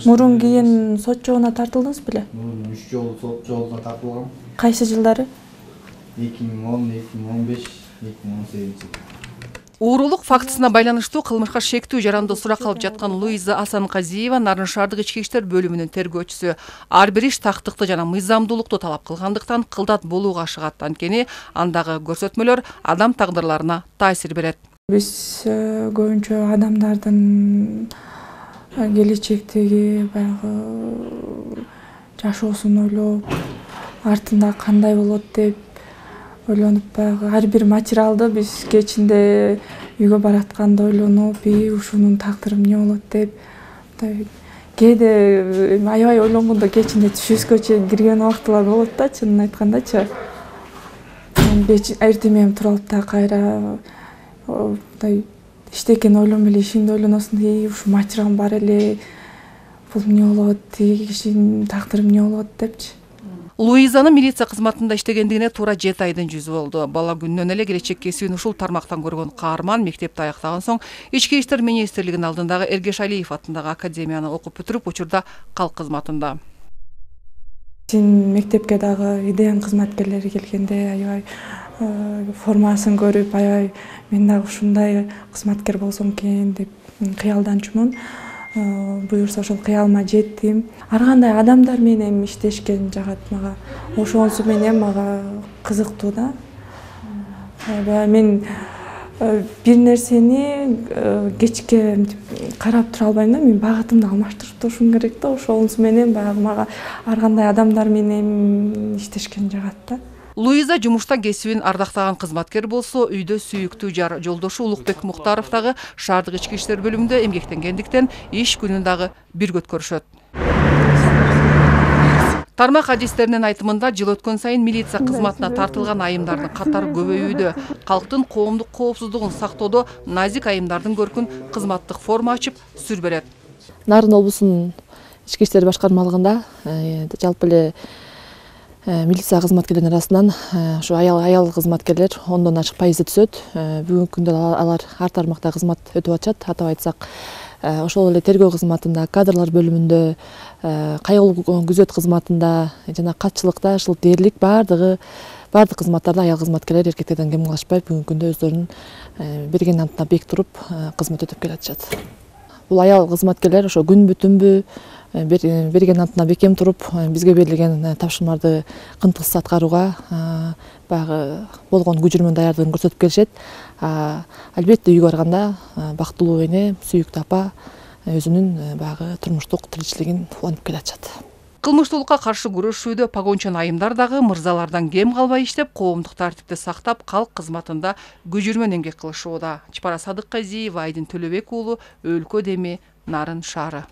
Мурун кийин сот жообуна тартылдыңыз беле? Мурун 3 жолу сот жообуна тартылгам. Кайсы жылдары? 2010, 2015, 2018. Уурулук фактысына байланыштуу кылмышка шектүү жарандуу сурак алып жаткан Луиза Асанказиева Нарын шаардык ички иштер бөлүмүнүн тергөөчүсү. Ар бир иш тактыкты жана мыйзамдуулукту талап кылгандыктан кылдат болууга ашыгат. Анткени андагы көрсөтмөлөр адам тагдырларына таасир берет. Биз көбүнчө адамдардын келечектеги баягы жашоосун ойлоп, артында кандай болот деп ойлонуп, баягы ар бир материалды биз кечинде үйгө баратканда ойлонуп, ушунун тагдыры эмне болот деп, кээде аябай ойлонгондо кечинде түшүскө чейин кирген убактылар болот да, чынын айткандачы. Эртең менен туруп алып да кайра иштекени ойлонбой эле ишиңди ойлоносуң, ушу материалым бар эле, бул эмне болот, тиги кишинин тагдыры эмне болот депчи. Луизанын милиция кызматында иштегендигине туура 7 айдын жүзү болду. Бала күнүнөн эле келечек кесибин ушул тармактан көргөн каарман мектепти аяктаган соң Ички иштер министрлигинин алдындагы Эргеш Алиев атындагы академияны окуп бүтүрүп, учурда калк кызматында. Мектепке дагы ИДН кызматкерлери келгенде аябай формасын көрүп, аябай мен дагы ушундай кызматкер болсом экен деп кыялданчумун. Буюрса ошол кыялыма жеттим. Ар кандай адамдар менен иштешкен жагат мага. Ошонусу менен мага кызыктуу да. Мен бир нерсени кечке карап тура албайм да, мен багытымды алмаштырып турушум керек да. Ошонусу менен баягы мага ар кандай адамдар менен иштешкен жагат да. Луиза жумушта кесибин ардактаган кызматкер болсо, үйдө сүйүктүү жар жолдошу Улукбек Муктаров дагы шаардык ички иштер бөлүмүндө эмгектенгендиктен иш күнүн дагы бирге өткөрүшөт. Тармак адистеринин айтымында жыл өткөн сайын милиция кызматына тартылган айымдардын катары көбөйүүдө. Калктын коомдук коопсуздугун сактоодо назик айымдардын көркүн кызматтык форма ачып сүр берет. Нарын облусунун ички иштер башкармалыгында жалпы эле милиция кызматкерлеринин арасынан ушу аял кызматкерлер 10дон ашык пайызы түсөт. Бүгүнкү күндө алар ар тармакта кызмат өтүп атышат. Атап айтсак, ошол эле тергөө кызматында, кадрлар бөлүмүндө, кайгылуу күзөт кызматында жана катчылыкта ушул дээрлик бардык кызматтарда аял кызматкерлер эркектерден кем калышпай бүгүнкү күндө өздөрүнүн берген антына бек туруп кызмат өтүп келатышат. Бул аял кызматкерлер ошо күнбү түнбү берген антына бекем туруп, бизге берилген тапшырмаларды кынтыксыз аткарууга баягы болгон күжүрмөн даярдыгын көрсөтүп келишет. Албетте үйгө барганда бактылуу эне, сүйүктүү апа өзүнүн баягы турмуштук тиричилигин улантып келатышат. Кылмыштуулукка каршы күрөшүүдө погончон айымдар дагы мырзалардан кем калбай иштеп, коомдук тартипти сактап, калк кызматында күжүрмөн эмгек кылышууда. Чапара Садыкказиева, Айдын Төлөбек уулу, Өлкө Деми, Нарын шаары.